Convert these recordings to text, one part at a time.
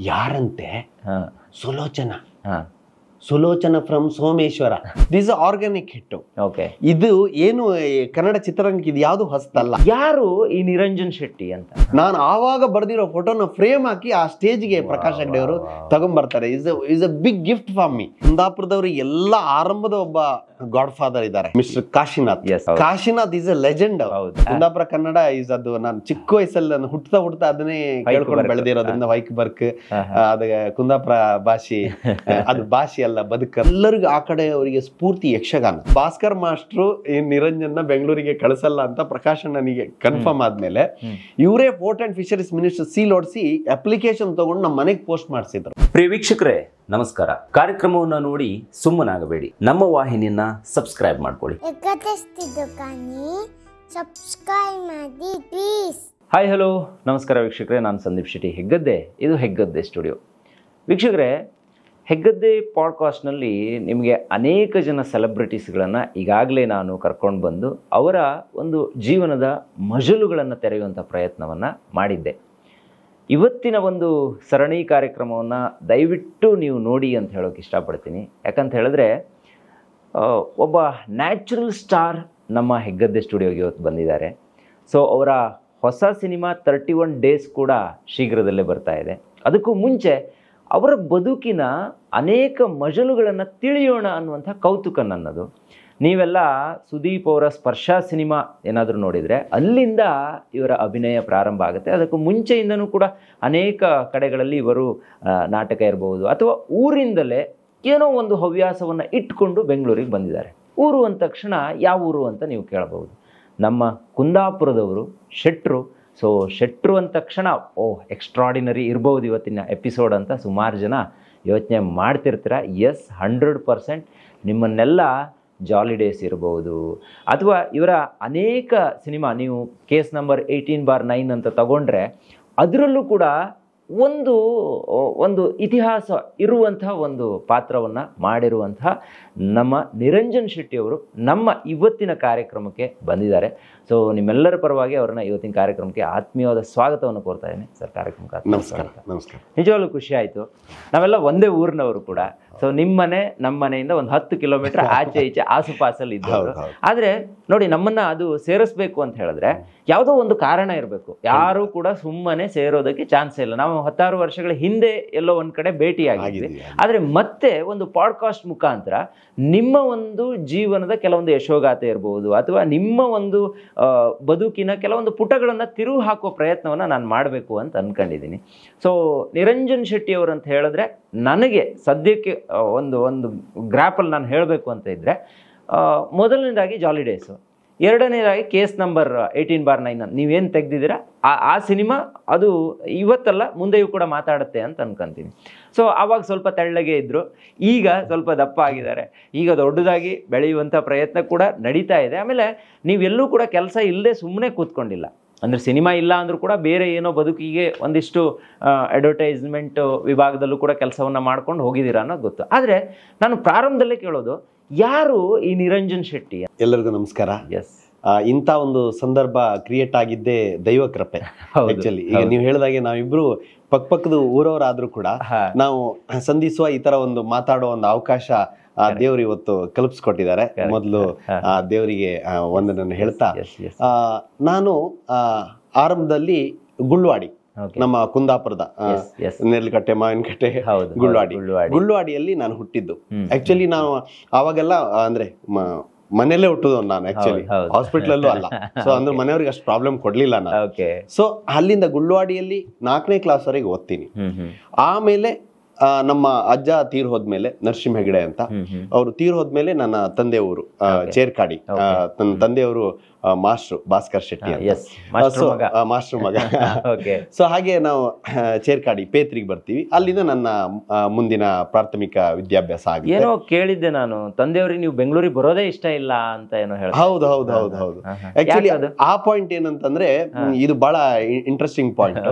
ಯಾರಂತೆ? Sulochana. Sulochana from Someshwara. This organic hit. Okay, ಇದು ಏನು ಕನ್ನಡ ಚಿತ್ರರಂಗಕ್ಕೆ ಇದು ಯಾವುದು ಹೊಸತಲ್ಲ. ಯಾರು ಈ ನಿರಂಜನ್ ಶೆಟ್ಟಿ ಅಂತ? ನಾನು ಆವಾಗ ಬರ್ದಿರೋ ಫೋಟೋನ ಫ್ರೇಮ್ ಹಾಕಿ ಆ ಸ್ಟೇಜ್ಗೆ ಪ್ರಕಾಶ್ ಹೆಗ್ಡೆ ಅವರು ತಗೊಂಡ್ಬರ್ತಾರೆ. Is a big gift for me. ಕುಂದಾಪುರದವರು ಎಲ್ಲ ಆರಂಭದ ಒಬ್ಬ ಗಾಡ್ ಫಾದರ್ ಇದ್ದಾರೆ, mister Kashinath. Kashinath is a legend. Kundapura Kannada is ಅದು ನಾನು ಚಿಕ್ಕ ವಯಸ್ಸಲ್ಲಿ ನಾನು ಹುಟ್ತಾ ಅದನ್ನೇ ಕೇಳ್ಕೊಂಡು ಬೆಳೆದಿರೋದ್ರಿಂದ ವೈಕ್ ಬರ್ಕ್ ಅದ ಕುಂದಾಪುರ ಭಾಷೆ, ಅದು ಭಾಷೆ ಅಲ್ಲ ಬದುಕ. ಎಲ್ಲರಿಗೂ ಆ ಕಡೆ ಅವರಿಗೆ ಸ್ಫೂರ್ತಿ ಯಕ್ಷಗಾನ. ಭಾಸ್ಕರ್ ಮಾಸ್ಟ್ರು ಈ ನಿರಂಜನ್ನ ಬೆಂಗಳೂರಿಗೆ ಕಳಿಸಲ್ಲ ಅಂತ ಪ್ರಕಾಶ್ ನನಗೆ ಕನ್ಫರ್ಮ್ ಆದ್ಮೇಲೆ ಇವರೇ port and fisheries minister seal ಹೊಡಿಸಿ ಅಪ್ಲಿಕೇಶನ್ ತಗೊಂಡು ನಮ್ಮ ಮನೆಗೆ ಪೋಸ್ಟ್ ಮಾಡಿಸಿದ್ರು. ಪ್ರಿಯ ವೀಕ್ಷಕರೇ ನಮಸ್ಕಾರ. ಕಾರ್ಯಕ್ರಮವನ್ನು ನೋಡಿ ಸುಮ್ಮನಾಗಬೇಡಿ, ನಮ್ಮ ವಾಹಿನಿಯನ್ನ ಸಬ್ಸ್ಕ್ರೈಬ್ ಮಾಡ್ಕೊಳ್ಳಿ. ಹಾಯ್ ಹಲೋ ನಮಸ್ಕಾರ ವೀಕ್ಷಕರೇ, ನಾನು ಸಂದೀಪ್ ಶೆಟ್ಟಿ ಹೆಗ್ಗದ್ದೆ. ಇದು ಹೆಗ್ಗದ್ದೆ ಸ್ಟುಡಿಯೋ. ವೀಕ್ಷಕರೇ, ಹೆಗ್ಗದ್ದೆ ಪಾಡ್ಕಾಸ್ಟ್ನಲ್ಲಿ ನಿಮಗೆ ಅನೇಕ ಜನ ಸೆಲೆಬ್ರಿಟೀಸ್ಗಳನ್ನು ಈಗಾಗಲೇ ನಾನು ಕರ್ಕೊಂಡು ಬಂದು ಅವರ ಒಂದು ಜೀವನದ ಮಜಲುಗಳನ್ನು ತೆರೆಯುವಂಥ ಪ್ರಯತ್ನವನ್ನು ಮಾಡಿದ್ದೆ. ಇವತ್ತಿನ ಒಂದು ಸರಣಿ ಕಾರ್ಯಕ್ರಮವನ್ನು ದಯವಿಟ್ಟು ನೀವು ನೋಡಿ ಅಂತ ಹೇಳೋಕೆ ಇಷ್ಟಪಡ್ತೀನಿ. ಯಾಕಂತ ಹೇಳಿದ್ರೆ ಒಬ್ಬ ನ್ಯಾಚುರಲ್ ಸ್ಟಾರ್ ನಮ್ಮ ಹೆಗ್ಗದ್ದೆ ಸ್ಟುಡಿಯೋಗೆ ಇವತ್ತು ಬಂದಿದ್ದಾರೆ. ಸೊ ಅವರ ಹೊಸ ಸಿನಿಮಾ 31 ಡೇಸ್ ಕೂಡ ಶೀಘ್ರದಲ್ಲೇ ಬರ್ತಾ ಇದೆ. ಅದಕ್ಕೂ ಮುಂಚೆ ಅವರ ಬದುಕಿನ ಅನೇಕ ಮಜಲುಗಳನ್ನು ತಿಳಿಯೋಣ ಅನ್ನುವಂಥ ಕೌತುಕ ನನ್ನದು. ನೀವೆಲ್ಲ ಸುದೀಪ್ ಅವರ ಸ್ಪರ್ಶ ಸಿನಿಮಾ ಏನಾದರೂ ನೋಡಿದರೆ ಅಲ್ಲಿಂದ ಇವರ ಅಭಿನಯ ಪ್ರಾರಂಭ ಆಗುತ್ತೆ. ಅದಕ್ಕೂ ಮುಂಚೆಯಿಂದನೂ ಕೂಡ ಅನೇಕ ಕಡೆಗಳಲ್ಲಿ ಇವರು ನಾಟಕ ಇರ್ಬೋದು ಅಥವಾ ಊರಿಂದಲೇ ಏನೋ ಒಂದು ಹವ್ಯಾಸವನ್ನು ಇಟ್ಕೊಂಡು ಬೆಂಗಳೂರಿಗೆ ಬಂದಿದ್ದಾರೆ. ಊರು ಅಂದ ತಕ್ಷಣ ಯಾವ ಊರು ಅಂತ ನೀವು ಕೇಳಬಹುದು. ನಮ್ಮ ಕುಂದಾಪುರದವರು ಶೆಟ್ರು. ಸೊ ಶೆಟ್ರು ಅಂದ ತಕ್ಷಣ ಎಕ್ಸ್ಟ್ರಾಡಿನರಿ ಇರ್ಬೋದು ಇವತ್ತಿನ ಎಪಿಸೋಡ್ ಅಂತ ಸುಮಾರು ಜನ ಯೋಚನೆ ಮಾಡ್ತಿರ್ತೀರ. ಎಸ್, 100% ನಿಮ್ಮನ್ನೆಲ್ಲ ಜಾಲಿ ಡೇಸ್ ಇರ್ಬೋದು ಅಥವಾ ಇವರ ಅನೇಕ ಸಿನಿಮಾ ನೀವು ಕೇಸ್ ನಂಬರ್ 18/9 ಅಂತ ತಗೊಂಡ್ರೆ ಅದರಲ್ಲೂ ಕೂಡ ಒಂದು ಇತಿಹಾಸ ಇರುವಂತಹ ಒಂದು ಪಾತ್ರವನ್ನು ಮಾಡಿರುವಂತಹ ನಮ್ಮ ನಿರಂಜನ್ ಶೆಟ್ಟಿಯವರು ನಮ್ಮ ಇವತ್ತಿನ ಕಾರ್ಯಕ್ರಮಕ್ಕೆ ಬಂದಿದ್ದಾರೆ. ಸೊ ನಿಮ್ಮೆಲ್ಲರ ಪರವಾಗಿ ಅವರನ್ನ ಇವತ್ತಿನ ಕಾರ್ಯಕ್ರಮಕ್ಕೆ ಆತ್ಮೀಯವಾದ ಸ್ವಾಗತವನ್ನು ಕೋರ್ತಾ ಇದ್ದೇನೆ ಸರ್. ಕಾರ್ಯಕ್ರಮಕ್ಕೆ ನಮಸ್ಕಾರ. ನಿಜವಾಗ್ಲೂ ಖುಷಿ ಆಯಿತು. ನಾವೆಲ್ಲ ಒಂದೇ ಊರಿನವರು ಕೂಡ. ಸೊ ನಿಮ್ಮನೆ ನಮ್ಮ ಮನೆಯಿಂದ ಒಂದು 10 ಕಿಲೋಮೀಟರ್ ಆಚೆ ಈಚೆ ಆಸುಪಾಸಲ್ಲಿ ಇದ್ದವರು. ಆದರೆ ನೋಡಿ, ನಮ್ಮನ್ನ ಅದು ಸೇರಿಸ್ಬೇಕು ಅಂತ ಹೇಳಿದ್ರೆ ಯಾವುದೋ ಒಂದು ಕಾರಣ ಇರಬೇಕು. ಯಾರು ಕೂಡ ಸುಮ್ಮನೆ ಸೇರೋದಕ್ಕೆ ಚಾನ್ಸ್ ಇಲ್ಲ. ನಾವು 16 ವರ್ಷಗಳ ಹಿಂದೆ ಎಲ್ಲೋ ಒಂದು ಕಡೆ ಭೇಟಿಯಾಗಿದ್ವಿ. ಆದರೆ ಮತ್ತೆ ಒಂದು ಪಾಡ್ಕಾಸ್ಟ್ ಮುಖಾಂತರ ನಿಮ್ಮ ಒಂದು ಜೀವನದ ಕೆಲವೊಂದು ಯಶೋಗಾಥೆ ಇರ್ಬೋದು ಅಥವಾ ನಿಮ್ಮ ಒಂದು ಬದುಕಿನ ಕೆಲವೊಂದು ಪುಟಗಳನ್ನು ತಿರುವು ಹಾಕುವ ಪ್ರಯತ್ನವನ್ನು ನಾನು ಮಾಡಬೇಕು ಅಂತ ಅಂದ್ಕೊಂಡಿದ್ದೀನಿ. ಸೊ ನಿರಂಜನ್ ಶೆಟ್ಟಿ ಅವರು ಅಂತ ಹೇಳಿದ್ರೆ ನನಗೆ ಸದ್ಯಕ್ಕೆ ಒಂದು ಗ್ರಾಪಲ್ಲಿ ನಾನು ಹೇಳಬೇಕು ಅಂತ ಇದ್ದರೆ, ಮೊದಲನೇದಾಗಿ ಜಾಲಿ ಡೇಸು, ಎರಡನೇದಾಗಿ ಕೇಸ್ ನಂಬರ್ 18/9 ನೀವೇನು ತೆಗೆದಿದ್ದೀರಾ ಆ ಸಿನಿಮಾ ಅದು ಇವತ್ತಲ್ಲ ಮುಂದೆಯೂ ಕೂಡ ಮಾತಾಡುತ್ತೆ ಅಂತ ಅನ್ಕೊಂತೀನಿ. ಸೊ ಆವಾಗ ಸ್ವಲ್ಪ ತೆಳ್ಳಗೆ ಇದ್ದರು, ಈಗ ಸ್ವಲ್ಪ ದಪ್ಪ ಆಗಿದ್ದಾರೆ. ಈಗ ದೊಡ್ಡದಾಗಿ ಬೆಳೆಯುವಂಥ ಪ್ರಯತ್ನ ಕೂಡ ನಡೀತಾ ಇದೆ. ಆಮೇಲೆ ನೀವೆಲ್ಲೂ ಕೂಡ ಕೆಲಸ ಇಲ್ಲದೆ ಸುಮ್ಮನೆ ಕೂತ್ಕೊಂಡಿಲ್ಲ. ಅಂದರೆ ಸಿನಿಮಾ ಇಲ್ಲ ಅಂದರೂ ಕೂಡ ಬೇರೆ ಏನೋ ಬದುಕಿಗೆ ಒಂದಿಷ್ಟು ಅಡ್ವರ್ಟೈಸ್ಮೆಂಟ್ ವಿಭಾಗದಲ್ಲೂ ಕೂಡ ಕೆಲಸವನ್ನು ಮಾಡ್ಕೊಂಡು ಹೋಗಿದ್ದೀರಾ ಅನ್ನೋದು ಗೊತ್ತು. ಆದರೆ ನಾನು ಪ್ರಾರಂಭದಲ್ಲೇ ಕೇಳೋದು, ಯಾರು ಈ ನಿರಂಜನ್ ಶೆಟ್ಟಿ? ಎಲ್ಲರಿಗೂ ನಮಸ್ಕಾರ. ಎಸ್, ಇಂಥ ಒಂದು ಸಂದರ್ಭ ಕ್ರಿಯೇಟ್ ಆಗಿದ್ದೇ ದೈವ ಕೃಪೆ. ಆಕ್ಚುಲಿ ಈಗ ನೀವು ಹೇಳಿದಾಗೆ ನಾವಿಬ್ರು ಪಕ್ಕದ ಊರವರಾದ್ರೂ ಕೂಡ ನಾವು ಸಂಧಿಸುವ ಈ ತರ ಒಂದು ಮಾತಾಡೋ ಒಂದು ಅವಕಾಶ ದೇವ್ರು ಇವತ್ತು ಕಲ್ಪಿಸ್ಕೊಟ್ಟಿದ್ದಾರೆ. ಮೊದಲು ದೇವರಿಗೆ ಒಂದನ್ನು ಹೇಳ್ತಾ, ನಾನು ಆರಂಭದಲ್ಲಿ ಆವಾಗಲ್ಲಿ ನಮ್ಮ ಕುಂದಾಪುರದ ನೆರ್ಲಕಟ್ಟೆ ಮಾವಿನಕಟ್ಟೆ ಗುಳ್ಳುವಾಡಿಯಲ್ಲಿ ನಾನು ಹುಟ್ಟಿದ್ದು. ಆಕ್ಚುಲಿ ನಾವು ಅವಾಗೆಲ್ಲ ಅಂದ್ರೆ ಮನೆಯಲ್ಲೇ ಹುಟ್ಟುದು ನಾನು. ಆಕ್ಚುಲಿ ಹಾಸ್ಪಿಟಲ್ ಅಲ್ಲೂ ಅಲ್ಲ. ಸೊ ಅಂದ್ರೆ ಮನೆಯವ್ರಿಗೆ ಅಷ್ಟು ಪ್ರಾಬ್ಲಮ್ ಕೊಡ್ಲಿಲ್ಲ ನಾನು. ಸೊ ಅಲ್ಲಿಂದ ಗುಳ್ಳುವಾಡಿಯಲ್ಲಿ 4ನೇ ಕ್ಲಾಸ್ ವರೆಗೆ ಓದ್ತೀನಿ. ಆಮೇಲೆ ನಮ್ಮ ಅಜ್ಜ ತೀರ್ ಹೋದ್ಮೇಲೆ ನರಸಿಂಹ ಹೆಗಡೆ ಅಂತ ಅವರು ತೀರ್ ಹೋದ್ಮೇಲೆ ನನ್ನ ತಂದೆಯವರು ಚೇರ್ಕಾಡಿ, ನನ್ನ ತಂದೆಯವರು ಮಾಸ್ಟ್ರು ಭಾಸ್ಕರ್ ಶೆಟ್ಟಿ ಮಾಸ್ಟರ್ ಮಗ. ಸೊ ಹಾಗೆ ನಾವು ಚೇರ್ಕಾಡಿ ಪೇತ್ರಿಗೆ ಬರ್ತೀವಿ. ಅಲ್ಲಿಂದ ನನ್ನ ಮುಂದಿನ ಪ್ರಾಥಮಿಕ ವಿದ್ಯಾಭ್ಯಾಸ ಆಗಿದೆ. ಏನೋ ಕೇಳಿದ್ದೆ ನಾನು, ತಂದೆಯವ್ರಿಗೆ ನೀವು ಬೆಂಗಳೂರಿಗೆ ಬರೋದೇ ಇಷ್ಟ ಇಲ್ಲ ಅಂತ ಏನೋ ಹೇಳಿ. ಹೌದು. ಆಕ್ಚುಲಿ ಆ ಪಾಯಿಂಟ್ ಏನಂತಂದ್ರೆ ಇದು ಬಹಳ ಇಂಟ್ರೆಸ್ಟಿಂಗ್ ಪಾಯಿಂಟ್.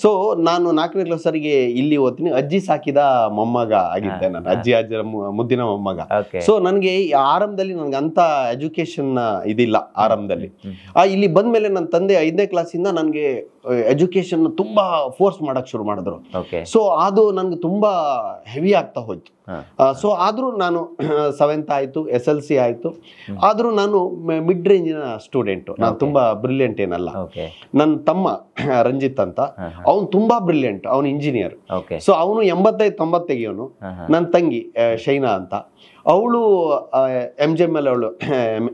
ಸೊ ನಾನು 4ನೇ ಕ್ಲಾಸ್ ವರೆಗೆ ಇಲ್ಲಿ ಓದ್ತೀನಿ. ಅಜ್ಜಿ ಸಾಕಿದ ಮೊಮ್ಮಗ ಆಗಿದ್ದೆ ನಾನು, ಅಜ್ಜರ ಮುದ್ದಿನ ಮೊಮ್ಮಗ. ಸೊ ನನ್ಗೆ ಆರಂಭದಲ್ಲಿ ನನ್ಗೆ ಅಂತ ಎಜುಕೇಶನ್ ಇದಿಲ್ಲ ಆರಂಭ ಆರಂಭದಲ್ಲಿ. ಇಲ್ಲಿ ಬಂದ್ಮೇಲೆ ನನ್ನ ತಂದೆ 5ನೇ ಕ್ಲಾಸಿಂದ ನನಗೆ ಎಜುಕೇಶನ್ ತುಂಬಾ ಫೋರ್ಸ್ ಮಾಡಕ್ ಶುರು ಮಾಡಿದ್ರು. ಸೊ ಅದು ನನ್ಗೆ ತುಂಬಾ ಹೆವಿ ಆಗ್ತಾ ಹೋಯ್ತು. ಸೊ ಆದ್ರೂ ನಾನು 7th ಆಯ್ತು, SLC ಆಯ್ತು, ಆದ್ರೂ ನಾನು ಮಿಡ್ ರೇಂಜಿನ ಸ್ಟೂಡೆಂಟ್, ನಾನು ತುಂಬಾ ಬ್ರಿಲಿಯಂಟ್ ಏನಲ್ಲ. ನನ್ನ ತಮ್ಮ ರಂಜಿತ್ ಅಂತ, ಅವನು ತುಂಬಾ ಬ್ರಿಲಿಯಂಟ್, ಅವನು ಇಂಜಿನಿಯರ್. ಸೊ ಅವನು 85-90 ತೆಗಿಯೋನು. ನನ್ನ ತಂಗಿ ಶೈನಾ ಅಂತ, ಅವಳು MGML ಅವಳು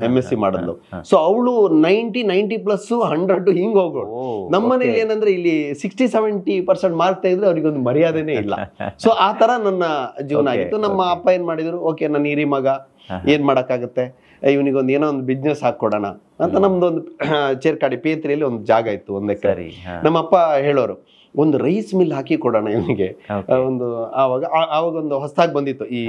MSc ಮಾಡಿದ್ಲು. ಸೊ ಅವಳು 90+ 100 ಹಿಂಗ್ ಹೋಗೋಳು. ನಮ್ಮನೇಲಿ ಏನಂದ್ರೆ ಇಲ್ಲಿ 60-70% ಮಾರ್ಕ್ ತೆಗೆದ್ರೆ ಅವ್ರಿಗೊಂದು ಮರ್ಯಾದೆನೇ ಇಲ್ಲ. ಸೊ ಆ ತರ ನನ್ನ ಜೀವನ ಆಗಿತ್ತು. ನಮ್ಮ ಅಪ್ಪ ಏನ್ ಮಾಡಿದ್ರು, ಓಕೆ ನನ್ನ ಹಿರಿ ಮಗ ಏನ್ ಮಾಡಕ್ಕಾಗತ್ತೆ, ಇವನಿಗೊಂದು ಏನೋ ಒಂದು ಬಿಸ್ನೆಸ್ ಹಾಕೊಡೋಣ ಅಂತ ನಮ್ದೊಂದು ಚೇರ್ಕಾಡಿ ಪೇತ್ರಿಯಲ್ಲಿ ಒಂದು ಜಾಗ ಇತ್ತು, 1 ಎಕರೆ. ನಮ್ಮಪ್ಪ ಹೇಳೋರು ಒಂದು ರೈಸ್ ಮಿಲ್ ಹಾಕಿ ಕೊಡೋಣ ಇವನಿಗೆ. ಒಂದು ಆವಾಗ ಒಂದು ಹೊಸದಾಗಿ ಬಂದಿತ್ತು ಈ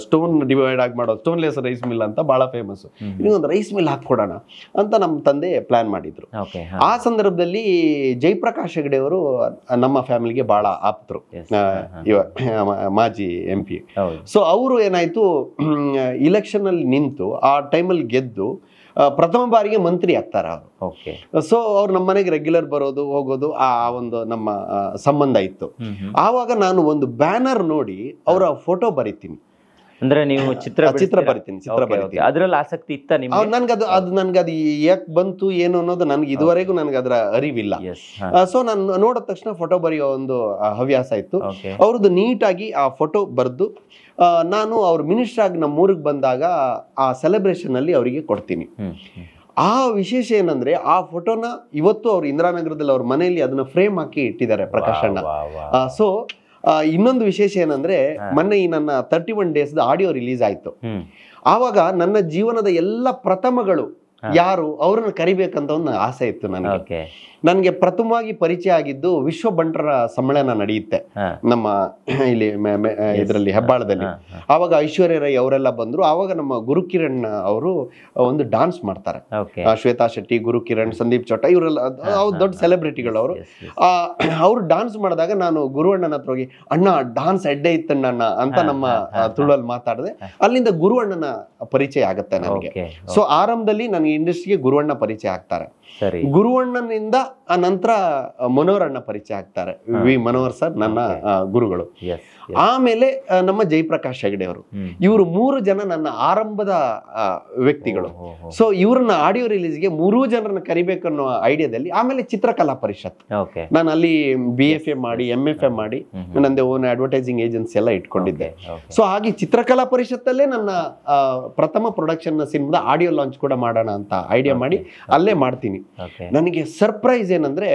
ಸ್ಟೋನ್ ಡಿವೈಡ್ ಆಗಿ ಮಾಡೋ ಸ್ಟೋನ್ಲೆಸ್ ರೈಸ್ ಮಿಲ್ ಅಂತ ಬಹಳ ಫೇಮಸ್. ಇವನಿಗೊಂದು ರೈಸ್ ಮಿಲ್ ಹಾಕೊಡೋಣ ಅಂತ ನಮ್ಮ ತಂದೆ ಪ್ಲಾನ್ ಮಾಡಿದ್ರು. ಆ ಸಂದರ್ಭದಲ್ಲಿ ಜಯಪ್ರಕಾಶ್ ಹೆಗಡೆ ಅವರು ನಮ್ಮ ಫ್ಯಾಮಿಲಿಗೆ ಬಹಳ ಆಪ್ತರು, ಮಾಜಿ MP. ಸೊ ಅವರು ಏನಾಯ್ತು, ಇಲೆಕ್ಷನ್ ಅಲ್ಲಿ ನಿಂತು ಆ ಟೈಮಲ್ಲಿ ಗೆದ್ದು ಪ್ರಥಮ ಬಾರಿಗೆ ಮಂತ್ರಿ ಆಗ್ತಾರ ಅವರು. ಸೊ ಅವ್ರು ನಮ್ಮ ಮನೆಗೆ ರೆಗ್ಯುಲರ್ ಬರೋದು ಹೋಗೋದು, ಆ ಒಂದು ನಮ್ಮ ಸಂಬಂಧ ಇತ್ತು. ಆವಾಗ ನಾನು ಒಂದು ಬ್ಯಾನರ್ ನೋಡಿ ಅವರ ಫೋಟೋ ಬರೀತೀನಿ. ಅಂದ್ರೆ ನೀವು ಚಿತ್ರ ಬರಿತೀನಿ, ಅದ್ರಲ್ಲಿ ಆಸಕ್ತಿ ಇತ್ತ ನಿಮ್ಗೆ? ನನ್ಗದು ಯಾಕೆ ಬಂತು ಏನು ಅನ್ನೋದು ನನ್ಗೆ ಇದುವರೆಗೂ ನನ್ಗೆ ಅದರ ಅರಿವಿಲ್ಲ. ಸೊ ನಾನು ನೋಡಿದ ತಕ್ಷಣ ಫೋಟೋ ಬರೆಯೋ ಒಂದು ಹವ್ಯಾಸ ಇತ್ತು. ಅವ್ರದ್ದು ನೀಟಾಗಿ ಆ ಫೋಟೋ ಬರೆದು ನಾನು ಅವ್ರ ಮಿನಿಸ್ಟರ್ ಆಗಿ ನಮ್ಮ ಊರಿಗೆ ಬಂದಾಗ ಆ ಸೆಲೆಬ್ರೇಷನ್ ಅಲ್ಲಿ ಅವರಿಗೆ ಕೊಡ್ತೀನಿ. ಆ ವಿಶೇಷ ಏನಂದ್ರೆ ಆ ಫೋಟೋನ ಇವತ್ತು ಅವ್ರು ಇಂದಿರಾನಗರದಲ್ಲಿ ಅವ್ರ ಮನೆಯಲ್ಲಿ ಅದನ್ನ ಫ್ರೇಮ್ ಹಾಕಿ ಇಟ್ಟಿದ್ದಾರೆ, ಪ್ರಕಾಶಣ್ಣ. ಸೊ ಇನ್ನೊಂದು ವಿಶೇಷ ಏನಂದ್ರೆ ಮೊನ್ನೆ ಈ ನನ್ನ 31 days ಆಡಿಯೋ ರಿಲೀಸ್ ಆಯ್ತು. ಆವಾಗ ನನ್ನ ಜೀವನದ ಎಲ್ಲ ಪ್ರಥಮಗಳು ಯಾರು ಅವ್ರನ್ನ ಕರಿಬೇಕಂತ ಒಂದು ಆಸೆ ಇತ್ತು ನನಗೆ. ನನ್ಗೆ ಪ್ರಥಮವಾಗಿ ಪರಿಚಯ ಆಗಿದ್ದು ವಿಶ್ವ ಬಂಟರ ಸಮ್ಮೇಳನ ನಡೆಯುತ್ತೆ ನಮ್ಮ ಇಲ್ಲಿ ಇದರಲ್ಲಿ ಹೆಬ್ಬಾಳದಲ್ಲಿ. ಆವಾಗ ಐಶ್ವರ್ಯ ರೈ ಅವರೆಲ್ಲ ಬಂದ್ರು. ಆವಾಗ ನಮ್ಮ ಗುರುಕಿರಣ್ ಅವರು ಒಂದು ಡಾನ್ಸ್ ಮಾಡ್ತಾರೆ. ಶ್ವೇತಾ ಶೆಟ್ಟಿ, ಗುರುಕಿರಣ್, ಸಂದೀಪ್ ಚೋಟ ಇವರೆಲ್ಲ ದೊಡ್ಡ ಸೆಲೆಬ್ರಿಟಿಗಳು ಅವರು. ಅವ್ರು ಡಾನ್ಸ್ ಮಾಡಿದಾಗ ನಾನು ಗುರುವಣ್ಣನ ಹತ್ರ ಹೋಗಿ, ಅಣ್ಣ ಡಾನ್ಸ್ ಎಡ್ಡೆ ಇತ್ತಣ್ಣ ಅಂತ ನಮ್ಮ ತುಳುವಲ್ಲಿ ಮಾತಾಡಿದೆ. ಅಲ್ಲಿಂದ ಗುರುವಣ್ಣನ ಪರಿಚಯ ಆಗತ್ತೆ ನನಗೆ. ಸೊ ಆರಂಭದಲ್ಲಿ ನನಗೆ ಇಂಡಸ್ಟ್ರಿಗೆ ಗುರುವಣ್ಣ ಪರಿಚಯ ಆಗ್ತಾರೆ. ಗುರುವಣ್ಣನಿಂದ ಆ ನಂತರ ಮನೋಹರ್ ಅಣ್ಣ ಪರಿಚಯ ಆಗ್ತಾರೆ. ವಿ ಮನೋಹರ್ ಸರ್ ನನ್ನ ಗುರುಗಳು. ಆಮೇಲೆ ನಮ್ಮ ಜಯಪ್ರಕಾಶ್ ಹೆಗಡೆ ಅವರು. ಇವರು 3 ಜನ ನನ್ನ ಆರಂಭದ ವ್ಯಕ್ತಿಗಳು. ಸೊ ಇವ್ರನ್ನ ಆಡಿಯೋ ರಿಲೀಸ್ಗೆ 3 ಜನರನ್ನ ಕರಿಬೇಕನ್ನೋ ಐಡಿಯಾದಲ್ಲಿ ಆಮೇಲೆ ಚಿತ್ರಕಲಾ ಪರಿಷತ್, ನಾನು ಅಲ್ಲಿ BFA ಮಾಡಿ MFA ಮಾಡಿ ನಂದೇ ಓನ್ ಅಡ್ವರ್ಟೈಸಿಂಗ್ ಏಜೆನ್ಸಿ ಎಲ್ಲ ಇಟ್ಕೊಂಡಿದ್ದೆ. ಸೊ ಹಾಗೆ ಚಿತ್ರಕಲಾ ಪರಿಷತ್ತಲ್ಲೇ ನನ್ನ ಪ್ರಥಮ ಪ್ರೊಡಕ್ಷನ್ ಸಿನಿಮಾದ ಆಡಿಯೋ ಲಾಂಚ್ ಕೂಡ ಮಾಡೋಣ ಅಂತ ಐಡಿಯಾ ಮಾಡಿ ಅಲ್ಲೇ ಮಾಡ್ತೀನಿ. ನನಗೆ ಸರ್ಪ್ರೈಸ್ ಏನಂದ್ರೆ,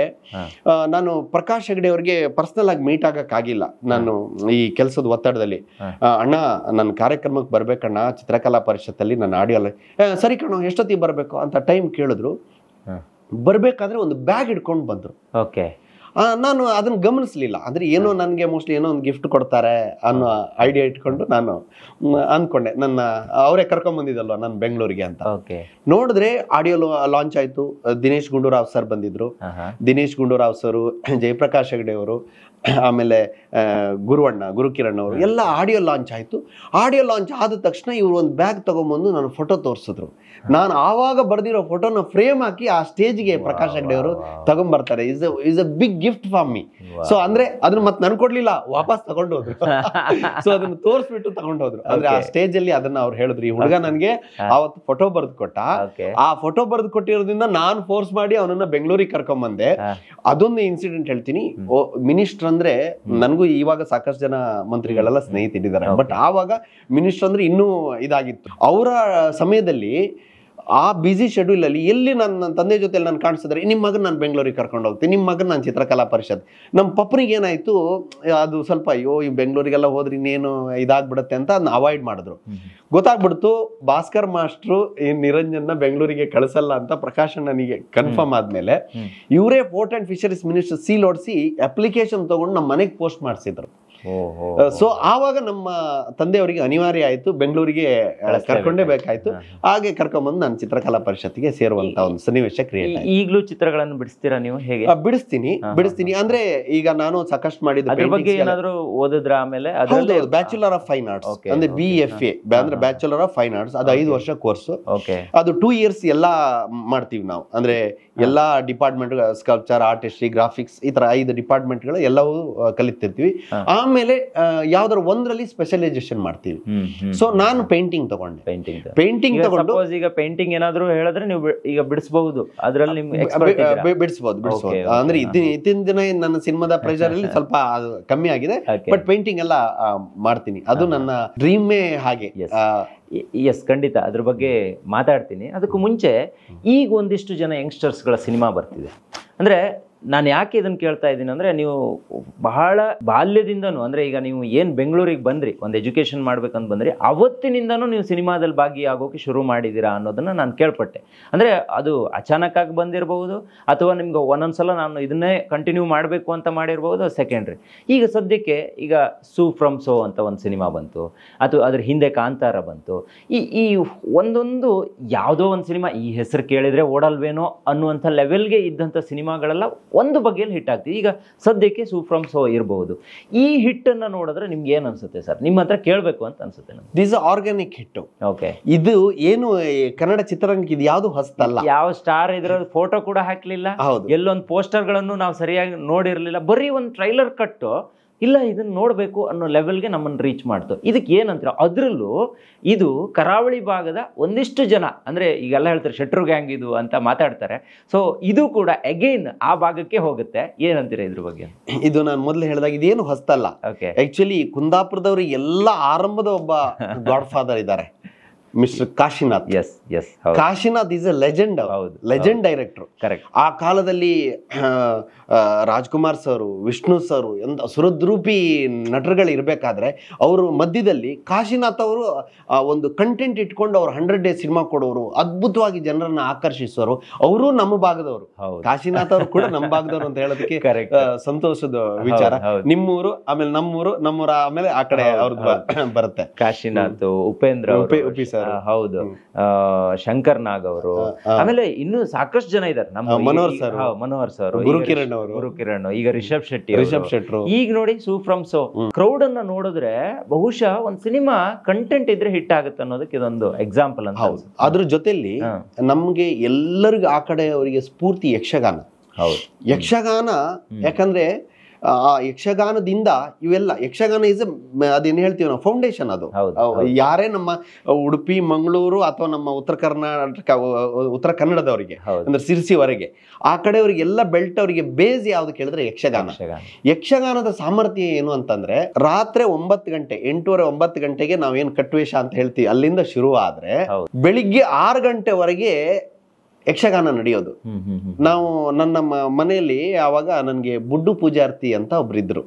ನಾನು ಪ್ರಕಾಶ್ ಹೆಗಡೆ ಅವ್ರಿಗೆ ಪರ್ಸನಲ್ ಆಗಿ ಮೀಟ್ ಆಗಕ್ಕಾಗಿಲ್ಲ. ನಾನು ಈ ಕೆಲಸದ ಒತ್ತಡದಲ್ಲಿ, ಅಣ್ಣ ನನ್ನ ಕಾರ್ಯಕ್ರಮಕ್ಕೆ ಬರ್ಬೇಕಣ್ಣ ಚಿತ್ರಕಲಾ ಪರಿಷತ್ತಲ್ಲಿ ನನ್ನ ಆಡಿಯೋ, ಸರಿ ಕಣೋ ಎಷ್ಟೊತ್ತಿಗೆ ಬರ್ಬೇಕು ಅಂತ ಟೈಮ್ ಕೇಳಿದ್ರು. ಬರ್ಬೇಕಾದ್ರೆ ಒಂದು ಬ್ಯಾಗ್ ಹಿಡ್ಕೊಂಡು ಬಂದ್ರು. ನಾನು ಅದನ್ನ ಗಮನಿಸ್ಲಿಲ್ಲ. ಅಂದ್ರೆ ಏನೋ ನನಗೆ ಮೋಸ್ಟ್ಲಿ ಏನೋ ಒಂದು ಗಿಫ್ಟ್ ಕೊಡ್ತಾರೆ ಅನ್ನೋ ಐಡಿಯಾ ಇಟ್ಕೊಂಡು ನಾನು ಅನ್ಕೊಂಡೆ, ನನ್ನ ಅವರೇ ಕರ್ಕೊಂಡ್ ಬಂದಿದ್ದಲ್ವ ನಾನು ಬೆಂಗಳೂರಿಗೆ ಅಂತ. ನೋಡಿದ್ರೆ ಆಡಿಯೋ ಲಾಂಚ್ ಆಯ್ತು. ದಿನೇಶ್ ಗುಂಡೂರಾವ್ ಸರ್ ಬಂದಿದ್ರು. ದಿನೇಶ್ ಗುಂಡೂರಾವ್ ಸರ್, ಜಯಪ್ರಕಾಶ್ ಹೆಗಡೆ ಅವರು, ಆಮೇಲೆ ಗುರುಕಿರಣ್ ಅವರು ಎಲ್ಲ ಆಡಿಯೋ ಲಾಂಚ್ ಆಯ್ತು. ಆಡಿಯೋ ಲಾಂಚ್ ಆದ ತಕ್ಷಣ ಇವ್ರು ಒಂದು ಬ್ಯಾಗ್ ತಗೊಂಡ್ಬಂದು ನಾನು ಫೋಟೋ ತೋರಿಸಿದ್ರು. ನಾನು ಆವಾಗ ಬರ್ದಿರೋ ಫೋಟೋನ ಫ್ರೇಮ್ ಹಾಕಿ ಆ ಸ್ಟೇಜ್ಗೆ ಪ್ರಕಾಶ್ ಹೆಗಡೆ ಅವರು ತಗೊಂಡ್ಬರ್ತಾರೆ. Is a big gift for me. So ಅಂದ್ರೆ ಅದನ್ನ ಮತ್ತೆ ನನ್ ಕೊಡ್ಲಿಲ್ಲ, ವಾಪಸ್ ತಗೊಂಡು ಹೋದ್ರು. ಸೊ ಅದನ್ನ ತೋರಿಸ್ಬಿಟ್ಟು ತಗೊಂಡು ಹೋದ್ರು. ಅಂದ್ರೆ ಆ ಸ್ಟೇಜ್ ಅಲ್ಲಿ ಅದನ್ನ ಅವ್ರು ಹೇಳಿದ್ರು, ಈ ಹುಡುಗ ನನ್ಗೆ ಅವತ್ತು ಫೋಟೋ ಬರೆದು ಕೊಟ್ಟ, ಆ ಫೋಟೋ ಬರೆದು ಕೊಟ್ಟಿರೋದ್ರಿಂದ ನಾನ್ ಫೋರ್ಸ್ ಮಾಡಿ ಅವನನ್ನ ಬೆಂಗಳೂರಿಗೆ ಕರ್ಕೊಂಡ್ ಬಂದೆ. ಅದೊಂದು ಇನ್ಸಿಡೆಂಟ್ ಹೇಳ್ತೀನಿ. ಮಿನಿಸ್ಟರ್ ಅಂದ್ರೆ ನನಗೂ ಇವಾಗ ಸಾಕಷ್ಟು ಜನ ಮಂತ್ರಿಗಳೆಲ್ಲ ಸ್ನೇಹಿತರಿದ್ದಾರೆ, ಬಟ್ ಆವಾಗ ಮಿನಿಸ್ಟರ್ ಅಂದ್ರೆ ಇನ್ನೂ ಇದಾಗಿತ್ತು. ಅವರ ಸಮಯದಲ್ಲಿ ಆ ಬಿಸಿ ಶೆಡ್ಯೂಲ್ ಅಲ್ಲಿ ಎಲ್ಲಿ ನನ್ನ ತಂದೆ ಜೊತೆ ನಾನು ಕಾಣಿಸಿದ್ರೆ, ನಿಮ್ಮ ಮಗನ್ ನಾನು ಬೆಂಗಳೂರಿಗೆ ಕರ್ಕೊಂಡು ಹೋಗ್ತೀನಿ, ನಿಮ್ಮ ಮಗನ್ ನಾನು ಚಿತ್ರಕಲಾ ಪರಿಷತ್. ನಮ್ಮ ಪಪ್ಪನಿಗೆ ಏನಾಯ್ತು, ಅದು ಸ್ವಲ್ಪ ಅಯ್ಯೋ ಈ ಬೆಂಗಳೂರಿಗೆಲ್ಲ ಹೋದ್ರೆ ಇನ್ನೇನು ಇದಾಗ್ಬಿಡುತ್ತೆ ಅಂತ ಅದನ್ನ ಅವಾಯ್ಡ್ ಮಾಡಿದ್ರು. ಗೊತ್ತಾಗ್ಬಿಡ್ತು ಭಾಸ್ಕರ್ ಮಾಸ್ಟ್ರು ಈ ನಿರಂಜನ್ನ ಬೆಂಗಳೂರಿಗೆ ಕಳಿಸಲ್ಲ ಅಂತ ಪ್ರಕಾಶ್ ಅಣ್ಣನಿಗೆ ಕನ್ಫರ್ಮ್ ಆದ್ಮೇಲೆ ಇವರೇ port and fisheries minister seal ಓಡಿಸಿ ಅಪ್ಲಿಕೇಶನ್ ತಗೊಂಡು ನಮ್ಮ ಮನೆಗೆ ಪೋಸ್ಟ್ ಮಾಡಿಸಿದ್ರು. ಸೊ ಆವಾಗ ನಮ್ಮ ತಂದೆಯವರಿಗೆ ಅನಿವಾರ್ಯ ಆಯ್ತು, ಬೆಂಗಳೂರಿಗೆ ಕರ್ಕೊಂಡೇ ಬೇಕಾಯ್ತು. ಹಾಗೆ ಕರ್ಕೊಂಡ್ಬಂದು ನಾನು ಚಿತ್ರಕಲಾ ಪರಿಷತ್ತಿಗೆ ಸೇರುವಂತ ಒಂದು ಸನ್ನಿವೇಶ ಕ್ರಿಯೇಟ್ ಆಯ್ತು. ಈಗಲೂ ಚಿತ್ರಗಳನ್ನು ಬಿಡಿಸ್ತೀರಾ ನೀವು? ಹೇಗೆ? ಬಿಡಿಸ್ತೀನಿ ಅಂದ್ರೆ ಈಗ ನಾನು ಸಾಕಷ್ಟು ಮಾಡಿದ ಬಗ್ಗೆ ಏನಾದ್ರು ಓದಿದ್ರ? ಆಮೇಲೆ ಬ್ಯಾಚುಲರ್ ಆಫ್ ಫೈನ್ ಆರ್ಟ್ಸ್ ಅಂದ್ರೆ BFA ಅಂದ್ರೆ ಬ್ಯಾಚುಲರ್ ಆಫ್ ಫೈನ್ ಆರ್ಟ್ಸ್, ಅದು 5 ವರ್ಷ ಕೋರ್ಸ್. ಅದು 2 ಇಯರ್ಸ್ ಎಲ್ಲಾ ಮಾಡ್ತೀವಿ ನಾವು. ಅಂದ್ರೆ ಎಲ್ಲಾ department, sculpture, art history, graphics, ಈ ತರ 5 ಡಿಪಾರ್ಟ್ಮೆಂಟ್ಗಳು ಎಲ್ಲವೂ ಕಲಿತಿರ್ತೀವಿ. ಆಮೇಲೆ ಯಾವ್ದಾರ ಒಂದ್ರಲ್ಲಿ ಸ್ಪೆಷಲೈಸೇಷನ್ ಮಾಡ್ತೀವಿ. ಸೊ ನಾನು ಪೇಂಟಿಂಗ್ ತಗೊಂಡೆ. ಪೇಂಟಿಂಗ್ ತಗೊಂಡು ಈಗ ಪೇಂಟಿಂಗ್ ಏನಾದ್ರು ಹೇಳಿದ್ರೆ ನೀವು ಈಗ ಬಿಡಿಸಬಹುದು, ಅದ್ರಲ್ಲಿ ಬಿಡಿಸಬಹುದು. ಅಂದ್ರೆ ಇತ್ತಿನ ದಿನ ನನ್ನ ಸಿನಿಮಾದ ಪ್ರೆಷರ್ ಅಲ್ಲಿ ಸ್ವಲ್ಪ ಕಮ್ಮಿ ಆಗಿದೆ, ಬಟ್ ಪೇಂಟಿಂಗ್ ಎಲ್ಲ ಮಾಡ್ತೀನಿ. ಅದು ನನ್ನ ಡ್ರೀಮೇ ಹಾಗೆ. ಎಸ್, ಖಂಡಿತ ಅದ್ರ ಬಗ್ಗೆ ಮಾತಾಡ್ತೀನಿ. ಅದಕ್ಕೂ ಮುಂಚೆ ಈಗ ಒಂದಿಷ್ಟು ಜನ ಯಂಗ್ಸ್ಟರ್ಸ್ಗಳ ಸಿನಿಮಾ ಬರ್ತಿದೆ. ಅಂದರೆ ನಾನು ಯಾಕೆ ಇದನ್ನು ಕೇಳ್ತಾ ಇದ್ದೀನಿ ಅಂದರೆ, ನೀವು ಬಹಳ ಬಾಲ್ಯದಿಂದನೂ, ಅಂದರೆ ಈಗ ನೀವು ಏನು ಬೆಂಗಳೂರಿಗೆ ಬಂದ್ರಿ, ಒಂದು ಎಜುಕೇಷನ್ ಮಾಡ್ಬೇಕಂತ ಬಂದ್ರಿ, ಅವತ್ತಿನಿಂದನೂ ನೀವು ಸಿನಿಮಾದಲ್ಲಿ ಭಾಗಿಯಾಗೋಕೆ ಶುರು ಮಾಡಿದ್ದೀರಾ ಅನ್ನೋದನ್ನು ನಾನು ಕೇಳ್ಪಟ್ಟೆ. ಅಂದರೆ ಅದು ಅಚಾನಕ್ಕಾಗಿ ಬಂದಿರಬಹುದು, ಅಥವಾ ನಿಮ್ಗೆ ಒಂದೊಂದ್ಸಲ ನಾನು ಇದನ್ನೇ ಕಂಟಿನ್ಯೂ ಮಾಡಬೇಕು ಅಂತ ಮಾಡಿರ್ಬೋದು, ಸೆಕೆಂಡ್ರಿ. ಈಗ ಸದ್ಯಕ್ಕೆ ಈಗ ಸೂ ಫ್ರಮ್ ಸೋ ಅಂತ ಒಂದು ಸಿನಿಮಾ ಬಂತು, ಅಥವಾ ಅದ್ರ ಹಿಂದೆ ಕಾಂತಾರ ಬಂತು. ಈ ಒಂದೊಂದು ಯಾವುದೋ ಒಂದು ಸಿನಿಮಾ ಈ ಹೆಸರು ಕೇಳಿದರೆ ಓಡಲ್ವೇನೋ ಅನ್ನುವಂಥ ಲೆವೆಲ್ಗೆ ಇದ್ದಂಥ ಸಿನಿಮಾಗಳೆಲ್ಲ ಒಂದು ಬಗೆಯಲ್ಲಿ ಹಿಟ್ ಆಗ್ತಿದೆ. ಈಗ ಸದ್ಯಕ್ಕೆ ಸೂ ಫ್ರಮ್ ಸೋ ಇರಬಹುದು. ಈ ಹಿಟ್ಟನ್ನು ನೋಡಿದ್ರೆ ನಿಮ್ಗೆ ಏನು ಅನ್ಸುತ್ತೆ ಸರ್? ನಿಮ್ಮ ಹತ್ರ ಕೇಳಬೇಕು ಅಂತ ಅನ್ಸುತ್ತೆ ನನಗೆ. This organic hit. ಓಕೆ, ಇದು ಏನು ಕನ್ನಡ ಚಿತ್ರರಂಗಕ್ಕೆ ಇದು ಯಾವುದು ಹೊಸತಲ್ಲ. ಯಾವ ಸ್ಟಾರ್ ಇದ್ರ ಫೋಟೋ ಕೂಡ ಹಾಕ್ಲಿಲ್ಲ, ಎಲ್ಲೊಂದು ಪೋಸ್ಟರ್ಗಳನ್ನು ನಾವು ಸರಿಯಾಗಿ ನೋಡಿರ್ಲಿಲ್ಲ, ಬರೀ ಒಂದು ಟ್ರೈಲರ್ ಕಟ್ಟು ಇಲ್ಲ ಇದನ್ನು ನೋಡಬೇಕು ಅನ್ನೋ ಲೆವೆಲ್ಗೆ ನಮ್ಮನ್ನು ರೀಚ್ ಮಾಡ್ತು. ಇದಕ್ಕೆ ಏನಂತೀರ? ಅದರಲ್ಲೂ ಇದು ಕರಾವಳಿ ಭಾಗದ ಒಂದಿಷ್ಟು ಜನ, ಅಂದರೆ ಈಗೆಲ್ಲ ಹೇಳ್ತಾರೆ ಶೆಟ್ರು ಗ್ಯಾಂಗ್ ಇದು ಅಂತ ಮಾತಾಡ್ತಾರೆ. ಸೊ ಇದು ಕೂಡ ಅಗೈನ್ ಆ ಭಾಗಕ್ಕೆ ಹೋಗುತ್ತೆ. ಏನಂತೀರ ಇದ್ರ ಬಗ್ಗೆ? ಇದು ನಾನು ಮೊದಲು ಹೇಳಿದಾಗ ಇದೇನು ಹೊಸ್ತಲ್ಲ. ಆಕ್ಚುಲಿ ಕುಂದಾಪುರದವರು ಎಲ್ಲ ಆರಂಭದ ಒಬ್ಬ ಗಾಡ್ ಫಾದರ್ ಇದ್ದಾರೆ, mister Kashinath. Kashinath is A legend, legend director. Correct. ಆ ಕಾಲದಲ್ಲಿ ರಾಜ್ಕುಮಾರ್ ಸರ್, ವಿಷ್ಣು ಸರ್ ಎಂತ ಸುರದ್ರೂಪಿ ನಟರುಗಳು ಇರಬೇಕಾದ್ರೆ ಅವರು ಮಧ್ಯದಲ್ಲಿ ಕಾಶಿನಾಥ್ ಅವರು ಒಂದು ಕಂಟೆಂಟ್ ಇಟ್ಕೊಂಡು ಅವ್ರು 100 ಡೇಸ್ ಸಿನಿಮಾ ಕೊಡೋರು, ಅದ್ಭುತವಾಗಿ ಜನರನ್ನ ಆಕರ್ಷಿಸೋರು. ಅವರು ನಮ್ಮ ಭಾಗದವರು, ಕಾಶಿನಾಥ್ ಅವರು ಕೂಡ ನಮ್ಮ ಭಾಗದವರು ಅಂತ ಹೇಳೋದಕ್ಕೆ ಸಂತೋಷದ ವಿಚಾರ. ನಿಮ್ಮೂರು, ಆಮೇಲೆ ನಮ್ಮೂರ, ಆಮೇಲೆ ಆ ಕಡೆ ಅವ್ರದ್ದು ಬರುತ್ತೆ. ಕಾಶಿನಾಥ್, ಉಪೇಂದ್ರ, ಉಪಿ ಸರ್, ಹೌದು, ಶಂಕರ್ ನಾಗ್ ಅವರು, ಆಮೇಲೆ ಇನ್ನೂ ಸಾಕಷ್ಟು ಜನ ಇದ್ದಾರೆ. ನಮ್ಮ ಮನೋಹರ್ ಸರ್, ಗುರುಕಿರಣ್, ಈಗ ರಿಷಬ್ ಶೆಟ್ಟಿ. ಈಗ ನೋಡಿ ಸೂ ಫ್ರಮ್ ಸೋ ಕ್ರೌಡ್ ಅನ್ನ ನೋಡಿದ್ರೆ ಬಹುಶಃ ಒಂದ್ ಸಿನಿಮಾ ಕಂಟೆಂಟ್ ಇದ್ರೆ ಹಿಟ್ ಆಗುತ್ತೆ ಅನ್ನೋದಕ್ಕೆ ಇದೊಂದು ಎಕ್ಸಾಂಪಲ್ ಅಂತ. ಅದ್ರ ಜೊತೆಲಿ ನಮ್ಗೆ ಎಲ್ಲರಿಗೂ ಆ ಕಡೆ ಅವರಿಗೆ ಸ್ಫೂರ್ತಿ ಯಕ್ಷಗಾನ. ಯಕ್ಷಗಾನ ಯಾಕಂದ್ರೆ ಆ ಯಕ್ಷಗಾನದಿಂದ ಇವೆಲ್ಲ, ಯಕ್ಷಗಾನ ಇಸ್ ಅದೇನು ಹೇಳ್ತೀವಿ ನಾವು ಫೌಂಡೇಶನ್. ಅದು ಯಾರೇ ನಮ್ಮ ಉಡುಪಿ, ಮಂಗಳೂರು ಅಥವಾ ನಮ್ಮ ಉತ್ತರ ಕನ್ನಡದವರಿಗೆ ಅಂದ್ರೆ ಸಿರ್ಸಿವರೆಗೆ ಆ ಕಡೆಯವರಿಗೆಲ್ಲ ಬೆಲ್ಟ್ ಅವರಿಗೆ ಬೇಸ್ ಯಾವ್ದು ಕೇಳಿದ್ರೆ ಯಕ್ಷಗಾನ. ಯಕ್ಷಗಾನದ ಸಾಮರ್ಥ್ಯ ಏನು ಅಂತಂದ್ರೆ, ರಾತ್ರಿ 9 ಗಂಟೆ, 8:30, 9 ಗಂಟೆಗೆ ನಾವೇನು ಕಟ್ವೇಷ ಅಂತ ಹೇಳ್ತೀವಿ, ಅಲ್ಲಿಂದ ಶುರು ಆದ್ರೆ ಬೆಳಿಗ್ಗೆ 6 ಗಂಟೆವರೆಗೆ ಯಕ್ಷಗಾನ ನಡೆಯೋದು. ನಾವು ನನ್ನ ಮನೆಯಲ್ಲಿ ಆವಾಗ ನನ್ಗೆ ಬುಡ್ಡು ಪೂಜಾರ್ತಿ ಅಂತ ಒಬ್ರಿದ್ರು.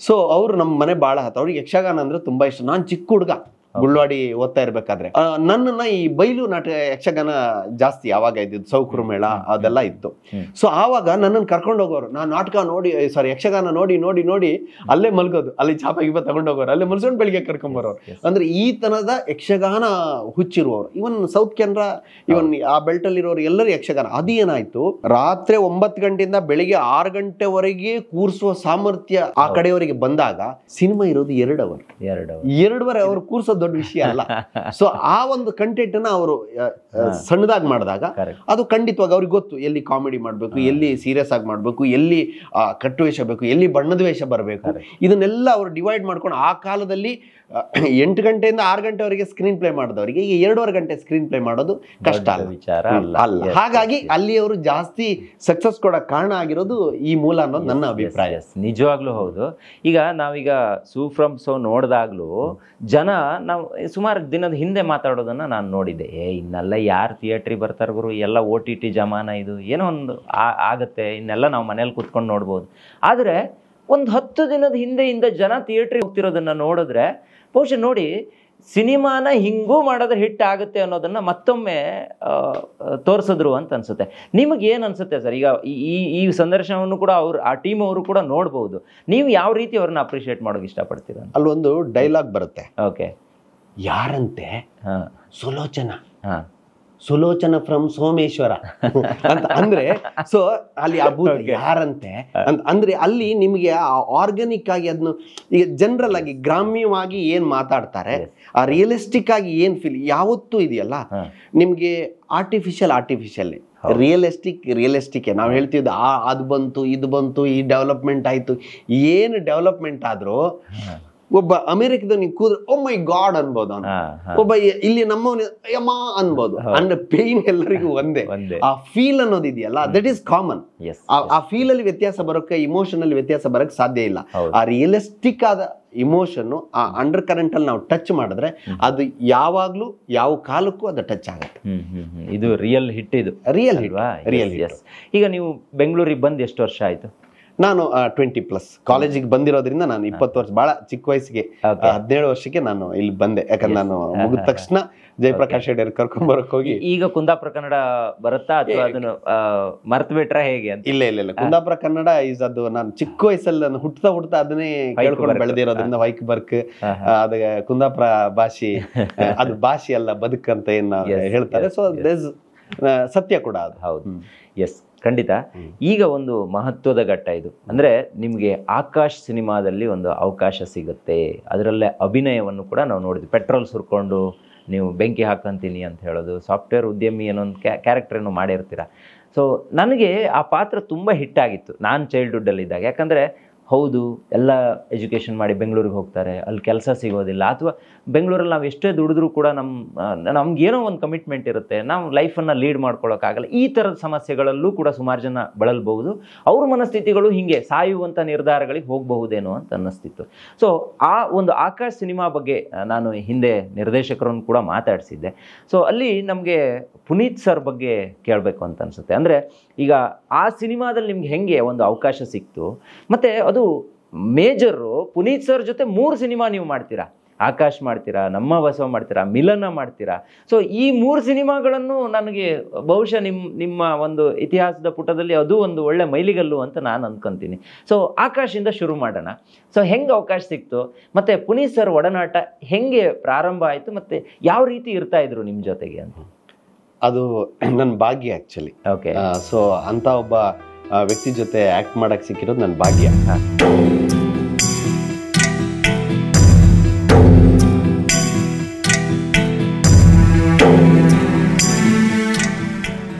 ಸೊ ಅವ್ರು ನಮ್ಮ ಮನೆ ಬಾಳ ಅವ್ರಿಗೆ ಯಕ್ಷಗಾನ ಅಂದ್ರೆ ತುಂಬಾ ಇಷ್ಟ. ನಾನ್ ಚಿಕ್ಕ ಹುಡುಗ ಗುಳ್ವಾಡಿ ಓದ್ತಾ ಇರ್ಬೇಕಾದ್ರೆ ನನ್ನನ್ನ ಈ ಬೈಲು ನಾಟಕ ಯಕ್ಷಗಾನ ಜಾಸ್ತಿ ಆವಾಗ ಇದ್ದಿದ್ದು, ಸೌಕರು ಮೇಳ ಅದೆಲ್ಲ ಇತ್ತು. ಸೊ ಆವಾಗ ನನ್ನನ್ನು ಕರ್ಕೊಂಡು ಹೋಗೋರು. ನಾನು ನಾಟಕ ನೋಡಿ, ಸಾರಿ ಯಕ್ಷಗಾನ ನೋಡಿ ನೋಡಿ ನೋಡಿ ಅಲ್ಲೇ ಮಲ್ಗೋದು, ಅಲ್ಲಿ ಚಾಪ ಗಿಪ ತಗೊಂಡೋಗೋರು, ಅಲ್ಲೇ ಮಲ್ಸ್ಕೊಂಡು ಬೆಳಿಗ್ಗೆ ಕರ್ಕೊಂಬರೋರು. ಅಂದ್ರೆ ಈ ತನದ ಯಕ್ಷಗಾನ ಹುಚ್ಚಿರುವವರು. ಇವನ್ ಸೌತ್ ಕೆನರಾ, ಇವನ್ ಆ ಬೆಲ್ಟ್ ಅಲ್ಲಿರೋರು ಎಲ್ಲರೂ ಯಕ್ಷಗಾನ. ಅದೇನಾಯ್ತು, ರಾತ್ರಿ 9 ಗಂಟೆಯಿಂದ ಬೆಳಿಗ್ಗೆ 6 ಗಂಟೆವರೆಗೆ ಕೂರಿಸುವ ಸಾಮರ್ಥ್ಯ ಆ ಕಡೆಯವರಿಗೆ ಬಂದಾಗ ಸಿನಿಮಾ ಇರೋದು 2 ಅವರ್ ಕೂರ್ಸೋದು ದೊಡ್ಡ ವಿಷಯ ಅಲ್ಲ. ಸೊ ಆ ಒಂದು ಕಂಟೆಂಟ್ ಅನ್ನ ಅವರು ಸಣ್ಣದಾಗಿ ಮಾಡಿದಾಗ ಅದು ಖಂಡಿತವಾಗಿ ಅವ್ರಿಗೆ ಗೊತ್ತು, ಎಲ್ಲಿ ಕಾಮಿಡಿ ಮಾಡ್ಬೇಕು, ಎಲ್ಲಿ ಸೀರಿಯಸ್ ಆಗಿ ಮಾಡ್ಬೇಕು, ಎಲ್ಲಿ ಕಟ್ಟುವೇಷ ಬೇಕು, ಎಲ್ಲಿ ಬಣ್ಣದ ವೇಷ ಬರಬೇಕು. ಇದನ್ನೆಲ್ಲ ಅವರು ಡಿವೈಡ್ ಮಾಡ್ಕೊಂಡು ಆ ಕಾಲದಲ್ಲಿ 8 ಗಂಟೆಯಿಂದ 6 ಗಂಟೆವರೆಗೆ ಸ್ಕ್ರೀನ್ ಪ್ಲೇ ಮಾಡಿದವರಿಗೆ ಈಗ 2.5 ಗಂಟೆ ಸ್ಕ್ರೀನ್ ಪ್ಲೇ ಮಾಡೋದು ಕಷ್ಟ ಅಲ್ಲ. ಹಾಗಾಗಿ ಅಲ್ಲಿ ಅವರು ಜಾಸ್ತಿ ಸಕ್ಸಸ್ ಕೊಡೋಕೆ ಕಾರಣ ಆಗಿರೋದು ಈ ಮೂಲ ಅನ್ನೋದು ನನ್ನ ಅಭಿಪ್ರಾಯ. ನಿಜವಾಗ್ಲೂ ಹೌದು. ಈಗ ನಾವೀಗ ಸೂ ಫ್ರಮ್ ಸೋ ನೋಡಿದಾಗ್ಲೂ ಜನ, ನಾವು ಸುಮಾರು ದಿನದ ಹಿಂದೆ ಮಾತಾಡೋದನ್ನ ನಾನು ನೋಡಿದ್ದೆ. ಇನ್ನೆಲ್ಲ ಯಾರು ಥಿಯೇಟ್ರಿಗೆ ಬರ್ತಾರೆ ಗುರು, ಎಲ್ಲ OTT ಜಮಾನ, ಇದು ಏನೋ ಒಂದು ಆಗತ್ತೆ, ಇನ್ನೆಲ್ಲ ನಾವು ಮನೇಲಿ ಕೂತ್ಕೊಂಡು ನೋಡ್ಬೋದು. ಆದರೆ ಒಂದು 10 ದಿನದ ಹಿಂದೆಯಿಂದ ಜನ ಥಿಯೇಟ್ರಿಗೆ ಹೋಗ್ತಿರೋದನ್ನ ನೋಡಿದ್ರೆ ಬಹುಶಃ ನೋಡಿ, ಸಿನಿಮಾನ ಹಿಂಗೂ ಮಾಡಿದ್ರೆ ಹಿಟ್ ಆಗುತ್ತೆ ಅನ್ನೋದನ್ನ ಮತ್ತೊಮ್ಮೆ ತೋರಿಸಿದ್ರು ಅಂತ ಅನ್ಸುತ್ತೆ. ನಿಮಗೆ ಏನು ಅನ್ಸುತ್ತೆ ಸರ್? ಈಗ ಈ ಸಂದರ್ಶನವನ್ನು ಕೂಡ ಆ ಟೀಮ್ ಅವರು ಕೂಡ ನೋಡ್ಬೋದು. ನೀವು ಯಾವ ರೀತಿ ಅವ್ರನ್ನ ಅಪ್ರಿಷಿಯೇಟ್ ಮಾಡೋಕೆ ಇಷ್ಟಪಡ್ತೀರಾ? ಅಲ್ಲೊಂದು ಡೈಲಾಗ್ ಬರುತ್ತೆ, ಓಕೆ, ಯಾರಂತೆ ಸುಲೋಚನಾ, ಸುಲೋಚನಾ ಫ್ರಮ್ ಸೋಮೇಶ್ವರ ಅಂತ ಅಂದ್ರೆ, ಸೊ ಅಲ್ಲಿ ಆ ಭೂತ ಯಾರಂತೆ ಅಂದ್ರೆ ಅಲ್ಲಿ ನಿಮ್ಗೆ ಆರ್ಗಾನಿಕ್ ಆಗಿ ಅದನ್ನು ಈಗ ಜನರಲ್ ಆಗಿ ಗ್ರಾಮ್ಯವಾಗಿ ಏನ್ ಮಾತಾಡ್ತಾರೆ, ಆ ರಿಯಲಿಸ್ಟಿಕ್ ಆಗಿ ಏನ್ ಫೀಲ್ ಯಾವತ್ತೂ ಇದೆಯಲ್ಲ, ನಿಮ್ಗೆ ಆರ್ಟಿಫಿಷಿಯಲ್ ರಿಯಲಿಸ್ಟಿಕ್ ನಾವು ಹೇಳ್ತಿದ್ದ ಅದು ಬಂತು ಇದು ಬಂತು ಈ ಡೆವಲಪ್ಮೆಂಟ್ ಆಯ್ತು, ಏನು ಡೆವಲಪ್ಮೆಂಟ್ ಆದ್ರೂ ಒಬ್ಬ ಅಮೆರಿಕದ ನೀವು ಕೂದ್ರೆ ಓ ಮೈ ಗಾಡ್ ಅನ್ಬೋದು, ಒಬ್ಬ ಇಲ್ಲಿ ನಮ್ಮವನು ಯಮ್ಮ ಅನ್ಬೋದು. ಅಂದ್ರೆ ಪೇನ್ ಎಲ್ಲರಿಗೂ ಒಂದೇ, ಆ ಫೀಲ್ ಅನ್ನೋದು ಇದೆಯಲ್ಲ ದಟ್ ಈಸ್ ಕಾಮನ್. ಆ ಫೀಲ್ ಅಲ್ಲಿ ವ್ಯತ್ಯಾಸ ಬರೋಕೆ, ಇಮೋಷನ್ ಅಲ್ಲಿ ವ್ಯತ್ಯಾಸ ಬರೋಕೆ ಸಾಧ್ಯ ಇಲ್ಲ. ಆ ರಿಯಲಿಸ್ಟಿಕ್ ಆದ ಇಮೋಷನ್ ಆ ಅಂಡರ್ ಕರೆಂಟ್ ಅಲ್ಲಿ ನಾವು ಟಚ್ ಮಾಡಿದ್ರೆ ಅದು ಯಾವಾಗ್ಲೂ ಯಾವ ಕಾಲಕ್ಕೂ ಅದು ಟಚ್ ಆಗುತ್ತೆ. ಇದು ರಿಯಲ್ ಹಿಟ್, ಇದು ರಿಯಲ್ ಹಿಟ್. ಈಗ ನೀವು ಬೆಂಗಳೂರಿಗೆ ಬಂದು ಎಷ್ಟು ವರ್ಷ ಆಯ್ತು? ನಾನು 20+ ಕಾಲೇಜಿಗೆ ಬಂದಿರೋದ್ರಿಂದ ನಾನು 20 ವರ್ಷ, ಬಹಳ ಚಿಕ್ಕ ವಯಸ್ಸಿಗೆ 17 ವರ್ಷಕ್ಕೆ ನಾನು ಇಲ್ಲಿ ಬಂದೆ. ಯಾಕಂದ್ರೆ ನಾನು ಮುಗಿದ ತಕ್ಷಣ ಜಯಪ್ರಕಾಶ್ ಹೆಗಡೆ ಕರ್ಕೊಂಡ್ ಬರಕ್ ಹೋಗಿ. ಈಗ ಕುಂದಾಪುರ ಕನ್ನಡ ಬರುತ್ತಾ ಅಥವಾ ಅದನ್ನು ಮರ್ತು ಬಿಟ್ರೆ ಹೇಗೆ ಅಂತ? ಇಲ್ಲ ಕುಂದಾಪುರ ಕನ್ನಡ ಈಸ್ ಅದು ನಾನು ಚಿಕ್ಕ ವಯಸ್ಸಲ್ಲಿ ನಾನು ಹುಟ್ತಾ ಅದನ್ನೇ ಕೇಳ್ಕೊಂಡು ಬೆಳೆದಿರೋದ್ರಿಂದ ವೈಕ್ ಬರ್ಕ್ ಅದ ಕುಂದಾಪುರ ಭಾಷೆ, ಅದು ಭಾಷೆ ಅಲ್ಲ ಬದುಕಂತ ಏನ್ ಹೇಳ್ತಾರೆ. ಸೊ ಸತ್ಯ ಕೂಡ ಅದು. ಹೌದು, ಎಸ್, ಖಂಡಿತ. ಈಗ ಒಂದು ಮಹತ್ವದ ಘಟ್ಟ ಇದು. ಅಂದರೆ ನಿಮಗೆ ಆಕಾಶ್ ಸಿನಿಮಾದಲ್ಲಿ ಒಂದು ಅವಕಾಶ ಸಿಗುತ್ತೆ, ಅದರಲ್ಲೇ ಅಭಿನಯವನ್ನು ಕೂಡ ನಾವು ನೋಡಿದ್ವಿ. ಪೆಟ್ರೋಲ್ ಸುರ್ಕೊಂಡು ನೀವು ಬೆಂಕಿ ಹಾಕಂತೀನಿ ಅಂತ ಹೇಳೋದು, ಸಾಫ್ಟ್ವೇರ್ ಉದ್ಯಮಿ ಅನ್ನೋ ಒಂದು ಕ್ಯಾರೆಕ್ಟರನ್ನು ಮಾಡಿರ್ತೀರ. ಸೊ ನನಗೆ ಆ ಪಾತ್ರ ತುಂಬ ಹಿಟ್ಟಾಗಿತ್ತು ನಾನು ಚೈಲ್ಡ್ಹುಡ್ಡಲ್ಲಿದ್ದಾಗ. ಯಾಕಂದರೆ ಹೌದು, ಎಲ್ಲ ಎಜುಕೇಷನ್ ಮಾಡಿ ಬೆಂಗಳೂರಿಗೆ ಹೋಗ್ತಾರೆ, ಅಲ್ಲಿ ಕೆಲಸ ಸಿಗೋದಿಲ್ಲ, ಅಥವಾ ಬೆಂಗಳೂರಲ್ಲಿ ನಾವು ಎಷ್ಟೇ ದುಡಿದ್ರೂ ಕೂಡ ನಮ್ಗೇನೋ ಒಂದು ಕಮಿಟ್ಮೆಂಟ್ ಇರುತ್ತೆ, ನಾವು ಲೈಫನ್ನು ಲೀಡ್ ಮಾಡ್ಕೊಳ್ಳೋಕ್ಕಾಗಲ್ಲ. ಈ ಥರದ ಸಮಸ್ಯೆಗಳಲ್ಲೂ ಕೂಡ ಸುಮಾರು ಜನ ಬಳಲ್ಬಹುದು. ಅವ್ರ ಮನಸ್ಥಿತಿಗಳು ಹೀಗೆ ಸಾಯುವಂಥ ನಿರ್ಧಾರಗಳಿಗೆ ಹೋಗಬಹುದೇನೋ ಅಂತ ಅನ್ನಿಸ್ತಿತ್ತು. ಸೊ ಆ ಒಂದು ಆಕಾಶ್ ಸಿನಿಮಾ ಬಗ್ಗೆ ನಾನು ಹಿಂದೆ ನಿರ್ದೇಶಕರನ್ನು ಕೂಡ ಮಾತಾಡಿಸಿದ್ದೆ. ಸೊ ಅಲ್ಲಿ ನಮಗೆ ಪುನೀತ್ ಸರ್ ಬಗ್ಗೆ ಕೇಳಬೇಕು ಅಂತ ಅನಿಸುತ್ತೆ. ಅಂದರೆ ಈಗ ಆ ಸಿನಿಮಾದಲ್ಲಿ ನಿಮ್ಗೆ ಹೆಂಗೆ ಒಂದು ಅವಕಾಶ ಸಿಕ್ತು, ಮತ್ತು ಅದು ಮೇಜರು ಪುನೀತ್ ಸರ್ ಜೊತೆ 3 ಸಿನಿಮಾ ನೀವು ಮಾಡ್ತೀರಾ. ಆಕಾಶ್ ಮಾಡ್ತೀರಾ, ನಮ್ಮ ಬಸವ ಮಾಡ್ತೀರಾ, ಮಿಲನ ಮಾಡ್ತೀರಾ. ಸೊ ಈ 3 ಸಿನಿಮಾಗಳನ್ನು ನನಗೆ ಬಹುಶಃ ನಿಮ್ಮ ಒಂದು ಇತಿಹಾಸದ ಪುಟದಲ್ಲಿ ಅದು ಒಂದು ಒಳ್ಳೆ ಮೈಲಿಗಲ್ಲು ಅಂತ ನಾನು ಅಂದ್ಕೊತೀನಿ. ಸೊ ಆಕಾಶಿಂದ ಶುರು ಮಾಡೋಣ. ಸೊ ಹೆಂಗೆ ಅವಕಾಶ ಸಿಕ್ತು, ಮತ್ತು ಪುನೀತ್ ಸರ್ ಒಡನಾಟ ಹೆಂಗೆ ಪ್ರಾರಂಭ ಆಯಿತು, ಮತ್ತು ಯಾವ ರೀತಿ ಇರ್ತಾ ಇದ್ರು ನಿಮ್ಮ ಜೊತೆಗೆ ಅಂತ? ಅದು ನನ್ನ ಭಾಗ್ಯ ಆ್ಯಕ್ಚುಲಿ. ಓಕೆ. ಸೊ ಅಂಥ ಒಬ್ಬ ವ್ಯಕ್ತಿ ಜೊತೆ ಆ್ಯಕ್ಟ್ ಮಾಡೋಕ್ಕೆ ಸಿಕ್ಕಿರೋದು ನನ್ನ ಭಾಗ್ಯ.